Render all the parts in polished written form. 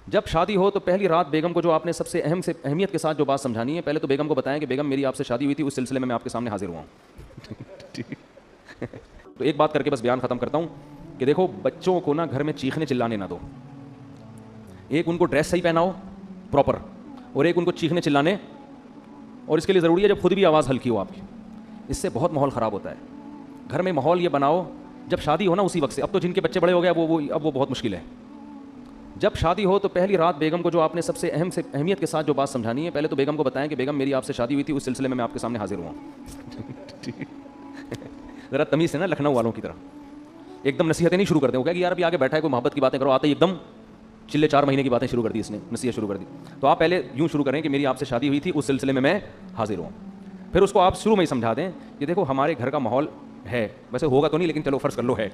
جب شادی ہو تو پہلی رات بیگم کو جو آپ نے سب سے اہمیت کے ساتھ جو بات سمجھانی ہے، پہلے تو بیگم کو بتائیں کہ بیگم میری آپ سے شادی ہوئی تھی، اس سلسلے میں آپ کے سامنے حاضر ہوا ہوں. تو ایک بات کر کے بس بیان ختم کرتا ہوں کہ دیکھو بچوں کو نا گھر میں چیخنے چلانے نہ دو. ایک ان کو ڈریس صحیح پہناؤ پراپر، اور ایک ان کو چیخنے چلانے، اور اس کے لیے ضروری ہے جب خود بھی آواز ہلکی ہو آپ کی. اس سے بہت ماحول خراب ہوتا ہے. گھر میں ماحول یہ بناؤ جب شادی ہو نا اسی وقت سے. اب تو جن کے بچے بڑے ہو گئے اب وہ بہت مشکل ہے. جب شادی ہو تو پہلی رات بیگم کو جو آپ نے سب سے اہمیت کے ساتھ جو بات سمجھانی ہے، پہلے تو بیگم کو بتائیں کہ بیگم میری آپ سے شادی ہوئی تھی، اس سلسلے میں آپ کے سامنے حاضر ہوا ہوں. ذرا تمیز سے نا لکھنؤ والوں کی طرح ایک دم نصیحتیں نہیں شروع کرتے. وہ کہ یار ابھی آگے بیٹھا ہے کوئی محبت کی باتیں کرو، آتے ہی ایک دم چلے 4 مہینے کی باتیں شروع کر دی، اس نے نصیحت شروع کر دی. تو آپ پہلے یوں شروع کریں کہ میری آپ سے شادی ہوئی تھی، اس سلسلے میں حاضر ہوں. پھر اس کو آپ شروع میں ہی سمجھا دیں کہ دیکھو ہمارے گھر کا ماحول ہے، ویسے ہوگا تو نہیں لیکن چلو فرض کر لو ہے.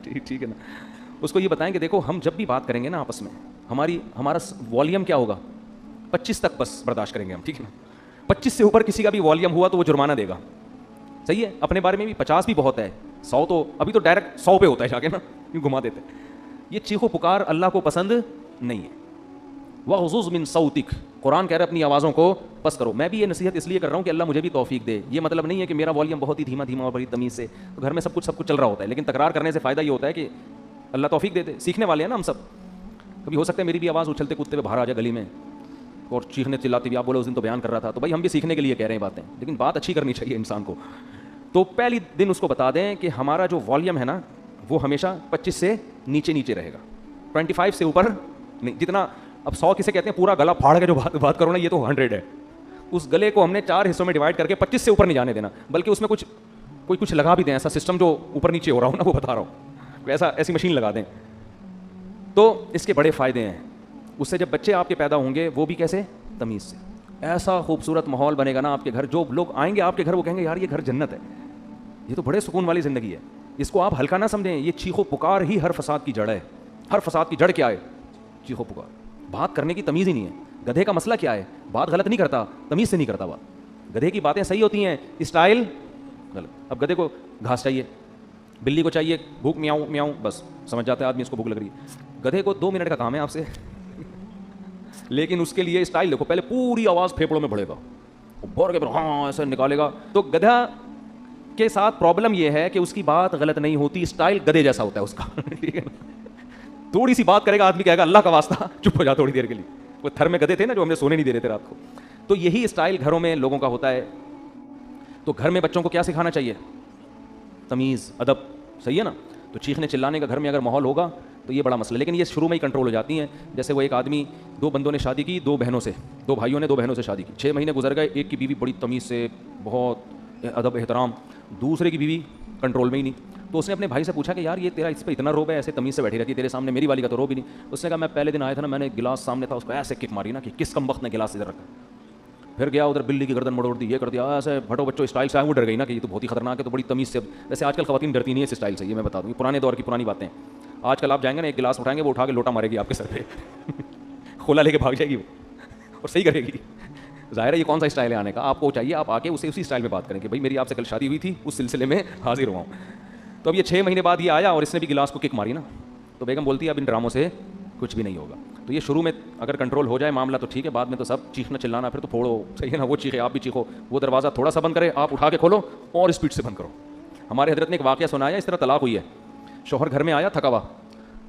ٹھیک ہے نا. اس کو یہ بتائیں کہ دیکھو ہم جب بھی بات کریں گے نا آپس میں، ہمارا والیوم کیا ہوگا، 25 تک بس برداشت کریں گے ہم. ٹھیک ہے نا. 25 سے اوپر کسی کا بھی والیوم ہوا تو وہ جرمانہ دے گا. صحیح ہے. اپنے بارے میں بھی 50 بھی بہت ہے، 100 تو ابھی تو ڈائریکٹ 100 پہ ہوتا ہے جا کے نا، یوں گھما دیتے. یہ چیخو پکار اللہ کو پسند نہیں ہے. وغضض من صوتک، قرآن کہہ رہا ہے اپنی آوازوں کو پس کرو. میں بھی یہ نصیحت اس لیے کر رہا ہوں کہ اللہ مجھے بھی توفیق دے. یہ مطلب نہیں ہے کہ میرا والیوم بہت ہی دھیما اور بڑی تمیز سے، تو گھر میں سب کچھ چل رہا ہوتا ہے، لیکن تکرار کرنے سے فائدہ یہ ہوتا ہے کہ اللہ توفیق دے دے. سیکھنے والے ہیں نا ہم سب. کبھی ہو سکتا ہے میری بھی آواز اچھلتے کودتے پہ باہر آ جائے گلی میں اور چیخنے چلاتی بھی. آپ بولے اس دن تو بیان کر رہا تھا، تو بھائی ہم بھی سیکھنے کے لیے کہہ رہے ہیں باتیں، لیکن بات اچھی کرنی چاہیے انسان کو. تو پہلی دن اس کو بتا دیں کہ ہمارا جو والیوم ہے نا وہ ہمیشہ 25 سے نیچے رہے گا، 25 سے اوپر نہیں. جتنا اب 100 کسے کہتے ہیں پورا گلا پھاڑ کے جو بات کرو نا، یہ تو 100 ہے. اس گلے کو ہم نے 4 حصوں میں ڈیوائڈ کر کے 25 سے اوپر نہیں جانے دینا، بلکہ اس میں کچھ لگا بھی دیں، ایسا سسٹم جو اوپر نیچے ہو رہا ہو نا، وہ بتا رہا ہوں، ایسی مشین لگا دیں. تو اس کے بڑے فائدے ہیں. اس سے جب بچے آپ کے پیدا ہوں گے وہ بھی کیسے، تمیز سے. ایسا خوبصورت ماحول بنے گا نا آپ کے گھر، جو لوگ آئیں گے آپ کے گھر وہ کہیں گے یار یہ گھر جنت ہے، یہ تو بڑے سکون والی زندگی ہے. اس کو آپ ہلکا نہ سمجھیں. یہ چیخو پکار ہی ہر فساد کی جڑ ہے. ہر فساد کی جڑ کیا ہے، چیخو پکار. بات کرنے کی تمیز ہی نہیں ہے. گدھے کا مسئلہ کیا ہے، بات غلط نہیں کرتا، تمیز سے نہیں کرتا بات. گدھے کی باتیں صحیح ہوتی ہیں، اسٹائل غلط. اب گدھے کو گھاس چاہیے، بلی کو چاہیے بھوک میاؤں میاؤں، بس سمجھ جاتا ہے آدمی اس کو بھوک لگ رہی ہے. گدھے کو 2 منٹ کا کام ہے آپ سے، لیکن اس کے لیے اسٹائل دیکھو، پہلے پوری آواز پھیپڑوں میں بڑھے گا، بھر کے ہاں ایسے نکالے گا. تو گدھا کے ساتھ پرابلم یہ ہے کہ اس کی بات غلط نہیں ہوتی، اسٹائل گدھے جیسا ہوتا ہے اس کا. تھوڑی سی بات کرے گا آدمی کہے گا اللہ کا واسطہ چپ ہو جا تھوڑی دیر کے لیے. وہ تھر میں گدھے تھے نا جو ہمیں سونے نہیں دے رہے تھے رات کو. تو یہی اسٹائل گھروں میں لوگوں کا ہوتا ہے. تو گھر میں بچوں کو کیا سکھانا چاہیے، تمیز ادب. صحیح ہے نا. تو چیخنے چلانے کا گھر میں اگر ماحول ہوگا تو یہ بڑا مسئلہ. لیکن یہ شروع میں ہی کنٹرول ہو جاتی ہیں. جیسے وہ ایک آدمی 2 بندوں نے شادی کی، 2 بہنوں سے، 2 بھائیوں نے 2 بہنوں سے شادی کی. 6 مہینے گزر گئے. ایک کی بیوی بڑی تمیز سے، بہت ادب احترام، دوسرے کی بیوی کنٹرول میں ہی نہیں. تو اس نے اپنے بھائی سے پوچھا کہ یار یہ تیرا اس پہ اتنا روب ہے، ایسے تمیز سے بیٹھی رہتی ہے تیرے سامنے، میری والی کا تو روب ہی نہیں. اس نے کہا میں پہلے دن آیا تھا نا، میں نے گلاس سامنے تھا اس کو ایسے کک ماری نا کہ کس کم وقت نے گلاس ادھر رکھا. پھر گیا ادھر بلی کی گردن مڑوڑ دی، یہ کر دیا ایسے. بھٹو بچوں اسٹائل سے وہ ڈر گئی نا کہ یہ تو بہت ہی خطرناک ہے، تو بڑی تمیز سے. ویسے آج کل خواتین ڈرتی نہیں ہے اس اسٹائل سے، یہ میں بتا دوں، یہ پرانے دور کی پرانی باتیں. آج کل آپ جائیں گے نا، ایک گلاس اٹھائیں گے وہ اٹھا کے لوٹا مارے گی آپ کے سر پہ، کھولا لے کے بھاگ جائے گی وہ اور صحیح کرے گی. ظاہر ہے یہ کون سا اسٹائل ہے آنے کا. آپ کو چاہیے آپ آ کے اسے اسی اسٹائل میں بات کریں کہ بھائی میری آپ سے کل شادی ہوئی تھی، اس سلسلے میں حاضر ہوا ہوں. تو اب یہ 6 مہینے بعد یہ آیا اور اس نے بھی گلاس کو کک ماری نا. تو بیگم بولتی ہے اب ان ڈراموں سے کچھ بھی نہیں ہوگا. تو یہ شروع میں اگر کنٹرول ہو جائے معاملہ تو ٹھیک ہے، بعد میں تو سب چیخنا چلانا پھر تو پھوڑو. صحیح ہے نا. وہ چیخے آپ بھی چیخو، وہ دروازہ تھوڑا سا بند کرے آپ اٹھا کے کھولو اور اسپیڈ سے بند کرو. ہمارے حضرت نے ایک واقعہ سنایا، اس طرح طلاق ہوئی ہے. شوہر گھر میں آیا تھکا ہوا،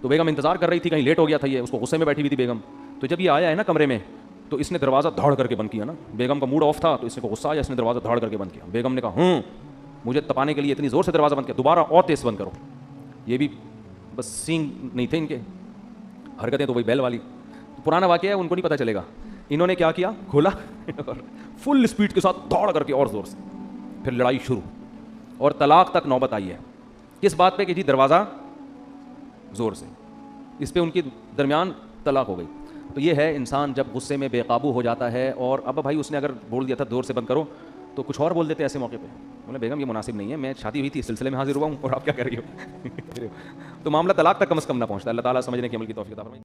تو بیگم انتظار کر رہی تھی کہیں لیٹ ہو گیا تھا یہ، اس کو غصے میں بیٹھی ہوئی تھی بیگم. تو جب یہ آیا ہے نا کمرے میں تو اس نے دروازہ دھاڑ کر کے بند کیا نا. بیگم کا موڈ آف تھا تو اس کو غصہ آیا، اس نے دروازہ دھاڑ کر کے بند کیا. بیگم نے کہا مجھے تپانے کے لیے اتنی زور سے دروازہ بند کیا، دوبارہ اور تیز بند کرو. یہ بھی بس سینگ نہیں تھے ان کے، حرکتیں تو وہی بیل والی. پرانا واقعہ ہے، ان کو نہیں پتہ چلے گا. انہوں نے کیا کیا، کھولا فل اسپیڈ کے ساتھ دوڑ کر کے اور زور سے. پھر لڑائی شروع اور طلاق تک نوبت آئی ہے. کس بات پہ کہ جی دروازہ زور سے. اس پہ ان کے درمیان طلاق ہو گئی. تو یہ ہے انسان جب غصے میں بے قابو ہو جاتا ہے. اور اب بھائی اس نے اگر بول دیا تھا زور سے بند کرو تو کچھ اور بول دیتے ایسے موقع پہ. بولے بیگم یہ مناسب نہیں ہے، میں شادی ہوئی تھی اس سلسلے میں حاضر ہوا ہوں اور آپ کیا کر رہی ہو. تو معاملہ طلاق تک کم از کم نہ پہنچتا. اللہ تعالیٰ سمجھنے کی عمل کی توفیق عطا فرمائے.